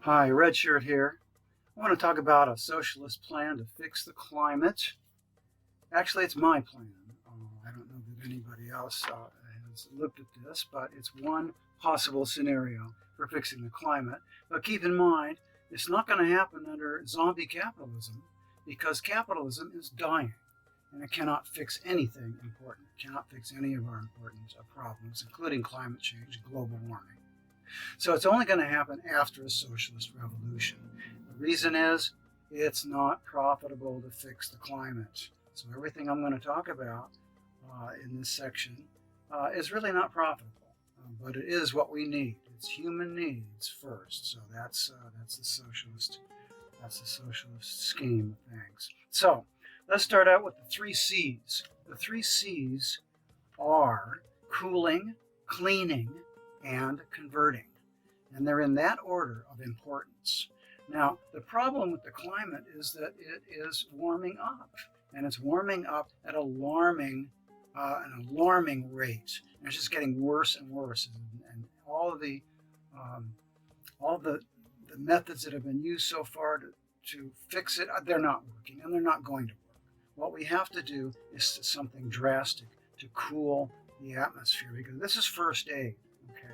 Hi, Red Shirt here. I want to talk about a socialist plan to fix the climate. Actually, it's my plan. I don't know that anybody else has looked at this, but it's one possible scenario for fixing the climate. But keep in mind, it's not going to happen under zombie capitalism because capitalism is dying and it cannot fix anything important. It cannot fix any of our important problems, including climate change and global warming. So it's only going to happen after a socialist revolution. The reason is it's not profitable to fix the climate. So everything I'm going to talk about in this section is really not profitable, but it is what we need. It's human needs first. So that's the socialist scheme of things. So let's start out with the three C's. The three C's are cooling, cleaning, and converting. And they're in that order of importance. Now, the problem with the climate is that it is warming up, and it's warming up at an alarming rate. And it's just getting worse and worse. And all the methods that have been used so far to fix it, they're not working, and they're not going to work. What we have to do is something drastic to cool the atmosphere, because this is first aid. Okay,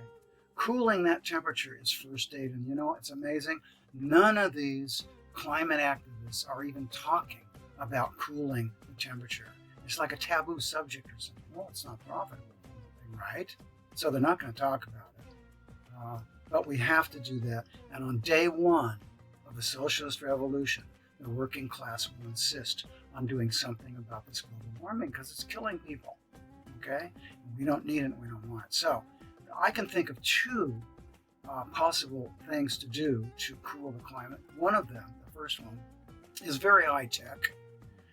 cooling that temperature is first aid, and you know it's amazing. None of these climate activists are even talking about cooling the temperature. It's like a taboo subject or something. Well, it's not profitable, right? So they're not going to talk about it. But we have to do that. And on day one of the socialist revolution, the working class will insist on doing something about this global warming because it's killing people. Okay? We don't need it, we don't want it. So I can think of two possible things to do to cool the climate. One of them, the first one, is very high-tech,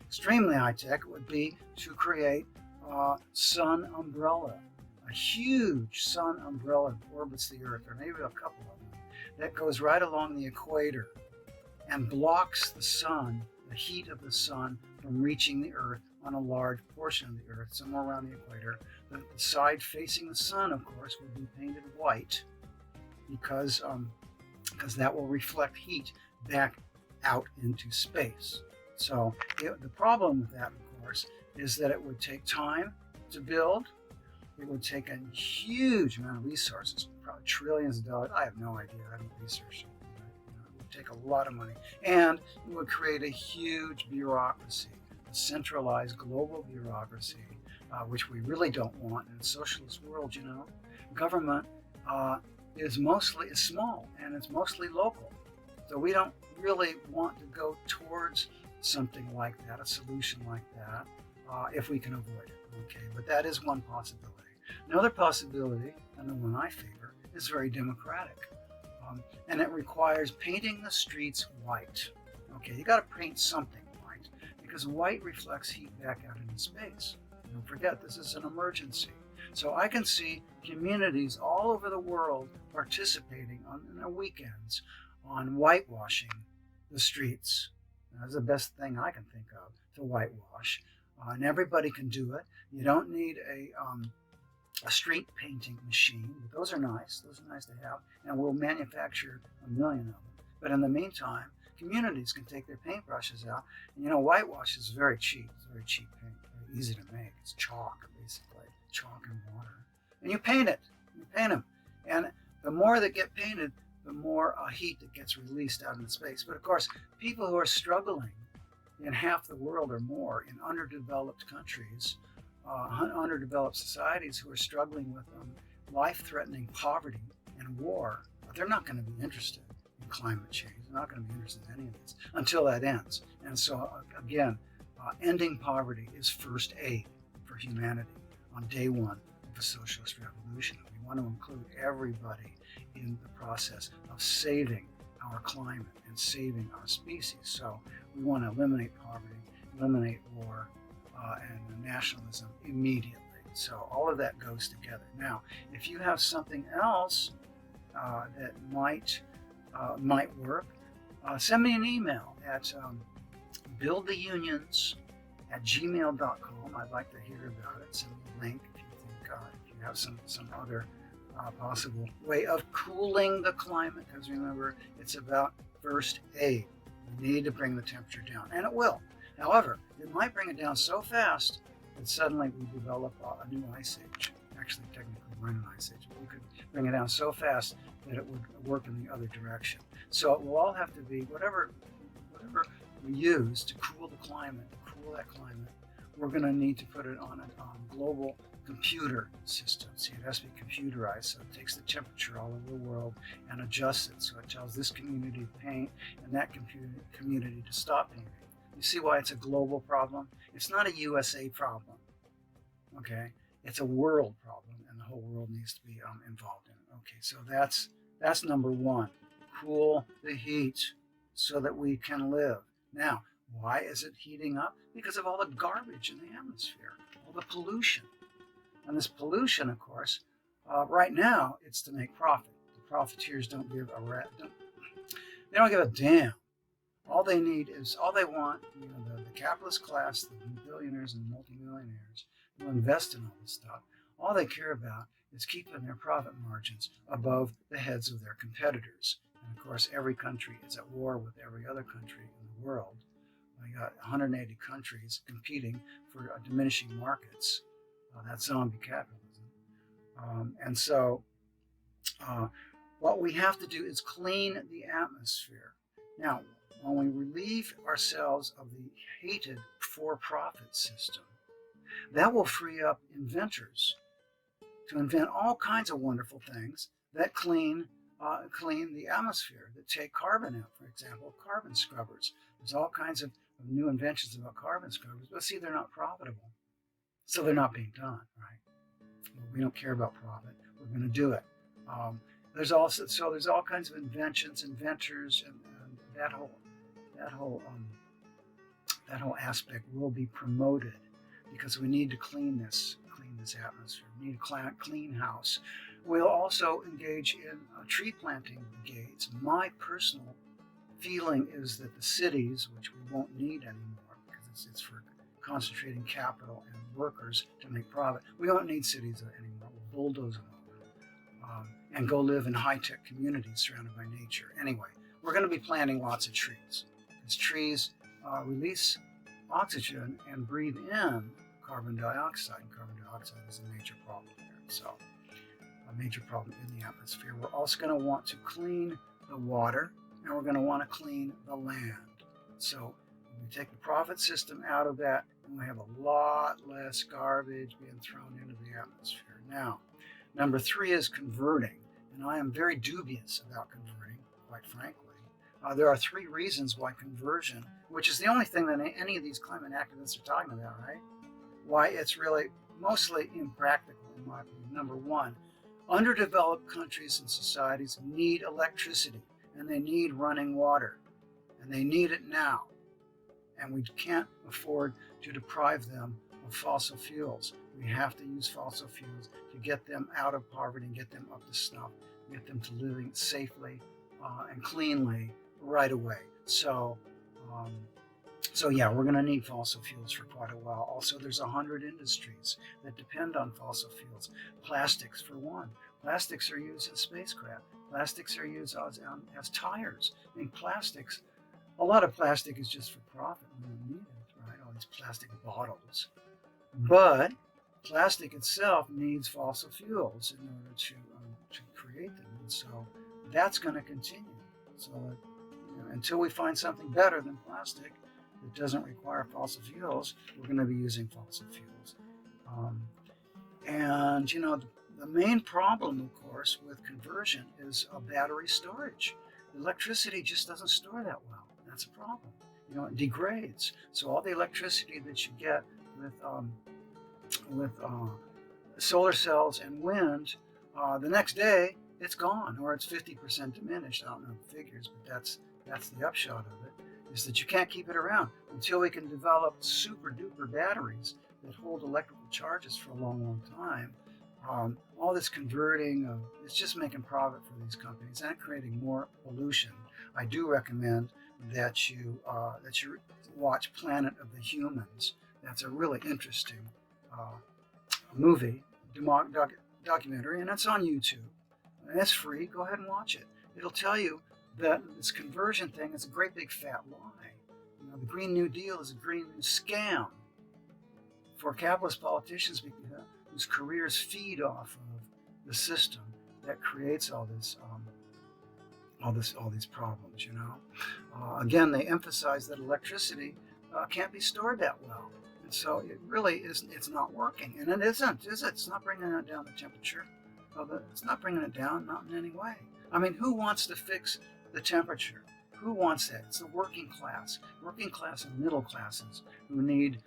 extremely high-tech. It would be to create a sun umbrella, a huge sun umbrella that orbits the Earth, or maybe a couple of them, that goes right along the equator and blocks the sun, the heat of the sun, from reaching the Earth on a large portion of the Earth, somewhere around the equator. The side facing the sun, of course, will be painted white because that will reflect heat back out into space. So the problem with that, of course, is that it would take time to build. It would take a huge amount of resources, probably trillions of dollars. I have no idea. I haven't researched it. It would take a lot of money. And it would create a huge bureaucracy, a centralized global bureaucracy, which we really don't want in a socialist world. You know, government is small and it's mostly local. So we don't really want to go towards something like that, a solution like that, if we can avoid it. Okay, but that is one possibility. Another possibility, and the one I favor, is very democratic, and it requires painting the streets white. Okay, you got to paint something white because white reflects heat back out into space. Don't forget, this is an emergency. So I can see communities all over the world participating on their weekends on whitewashing the streets. That's the best thing I can think of to whitewash, and everybody can do it. You don't need a street painting machine, but those are nice. Those are nice to have, and we'll manufacture 1 million of them. But in the meantime, communities can take their paintbrushes out. And, you know, whitewash is very cheap. It's very cheap paint, very easy to make. It's chalk, basically, chalk and water. And you paint it. You paint them, and the more that get painted, the more heat that gets released out into space. But of course, people who are struggling in half the world or more in underdeveloped countries, underdeveloped societies who are struggling with life-threatening poverty and war, they're not going to be interested in climate change. They're not going to be interested in any of this until that ends. And so, again, ending poverty is first aid for humanity on day one of the socialist revolution. We want to include everybody in the process of saving our climate and saving our species. So we want to eliminate poverty, eliminate war, and nationalism immediately. So all of that goes together. Now, if you have something else that might work, send me an email at buildtheunions@gmail.com. I'd like to hear about it. Send me a link if you think if you have some other possible way of cooling the climate, because remember, it's about first aid. We need to bring the temperature down, and it will. However, it might bring it down so fast that suddenly we develop a new ice age. Actually, technically, we're in an ice age, but we could bring it down so fast that it would work in the other direction. So it will all have to be whatever we use to cool the climate, to cool that climate. We're going to need to put it on a global computer system. See, it has to be computerized, so it takes the temperature all over the world and adjusts it. So it tells this community to paint and that community to stop painting. You see why it's a global problem? It's not a USA problem, okay? It's a world problem, and the whole world needs to be involved in it. Okay, so that's number one. Cool the heat so that we can live. Now, why is it heating up? Because of all the garbage in the atmosphere, all the pollution. And this pollution, of course, right now, it's to make profit. The profiteers don't give a rat. They don't give a damn. All they want, the capitalist class, the billionaires and multimillionaires who invest in all this stuff, all they care about is keeping their profit margins above the heads of their competitors. And of course, every country is at war with every other country in the world. We got 180 countries competing for diminishing markets. That's zombie capitalism. And so what we have to do is clean the atmosphere. Now, when we relieve ourselves of the hated for-profit system, that will free up inventors to invent all kinds of wonderful things that clean the atmosphere, that take carbon out, for example, carbon scrubbers. There's all kinds of new inventions about carbon scrubbers, but see, they're not profitable. So they're not being done, right? Well, we don't care about profit. We're going to do it. There's all kinds of inventions, inventors, and that whole aspect will be promoted because we need to clean this atmosphere. We need a clean house. We'll also engage in tree planting brigades. My personal feeling is that the cities, which we won't need anymore because it's for concentrating capital and workers to make profit, we don't need cities anymore. We'll bulldoze them over and go live in high-tech communities surrounded by nature. Anyway, we're going to be planting lots of trees because trees release oxygen and breathe in carbon dioxide, and carbon dioxide is a major problem here. So a major problem in the atmosphere. We're also going to want to clean the water, and we're going to want to clean the land. So we take the profit system out of that, and we have a lot less garbage being thrown into the atmosphere. Now, number 3 is converting, and I am very dubious about converting, quite frankly. There are 3 reasons why conversion, which is the only thing that any of these climate activists are talking about, right? Why it's really mostly impractical, in my opinion. Number 1, underdeveloped countries and societies need electricity, and they need running water, and they need it now. And we can't afford to deprive them of fossil fuels. We have to use fossil fuels to get them out of poverty and get them up to snuff, get them to living safely and cleanly right away. So yeah, we're going to need fossil fuels for quite a while. Also, there's 100 industries that depend on fossil fuels. Plastics, for one. Plastics are used in spacecraft. Plastics are used as tires. I mean, plastics, a lot of plastic is just for profit. We don't need it, right? All these plastic bottles. But plastic itself needs fossil fuels in order to create them. And so that's going to continue. So until we find something better than plastic that doesn't require fossil fuels, we're going to be using fossil fuels. And the main problem, of course, with conversion is battery storage. Electricity just doesn't store that well. That's a problem. It degrades. So all the electricity that you get with solar cells and wind, the next day it's gone, or it's 50% diminished. I don't know the figures, but that's the upshot of it, is that you can't keep it around until we can develop super duper batteries that hold electrical charges for a long, long time. All this converting, it's just making profit for these companies and creating more pollution. I do recommend that you watch Planet of the Humans. That's a really interesting movie, documentary, and it's on YouTube. And it's free. Go ahead and watch it. It'll tell you that this conversion thing is a great big fat lie. You know, the Green New Deal is a green scam for capitalist politicians whose careers feed off of the system that creates all these problems. You know, again, they emphasize that electricity can't be stored that well, and so it really isn't. It's not working, and it isn't, is it? It's not bringing it down the temperature. It's not bringing it down, not in any way. I mean, who wants to fix the temperature? Who wants that? It's the working class and middle classes who need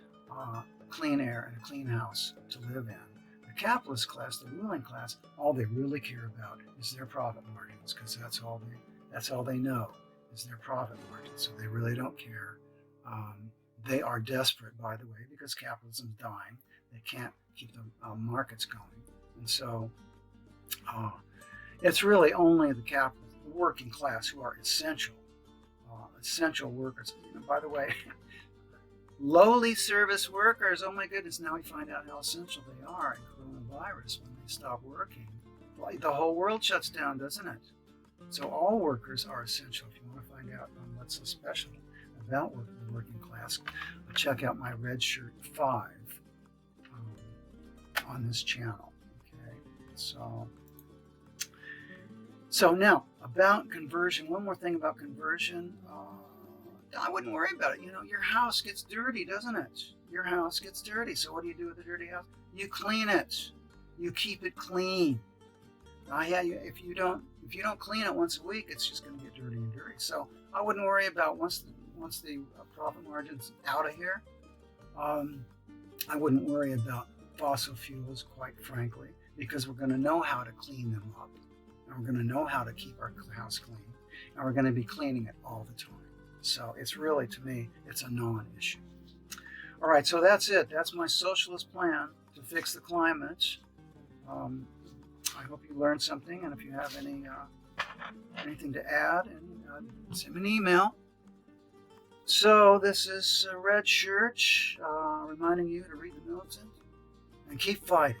clean air and a clean house to live in. The capitalist class, the ruling class, all they really care about is their profit margins, because that's all they know is their profit margins. So they really don't care. They are desperate, by the way, because capitalism is dying. They can't keep the markets going, and so it's really only the working class who are essential workers. You know, by the way, lowly service workers, oh my goodness, now we find out how essential they are in coronavirus when they stop working. Like the whole world shuts down, doesn't it? So all workers are essential. If you want to find out what's so special about the working class, check out my Red Shirt 5 on this channel. Okay, so now about conversion. One more thing about conversion. I wouldn't worry about it. You know, your house gets dirty, doesn't it? Your house gets dirty. So what do you do with a dirty house? You clean it. You keep it clean. If you don't clean it once a week, it's just going to get dirty and dirty. So I wouldn't worry about once the profit margin's out of here. I wouldn't worry about fossil fuels, quite frankly, because we're going to know how to clean them up, and we're going to know how to keep our house clean, and we're going to be cleaning it all the time. So it's really, to me, it's a non-issue. All right, so that's it. That's my socialist plan to fix the climate. I hope you learned something, and if you have anything to add, send me an email. So this is Red Shirt reminding you to read the militant and keep fighting.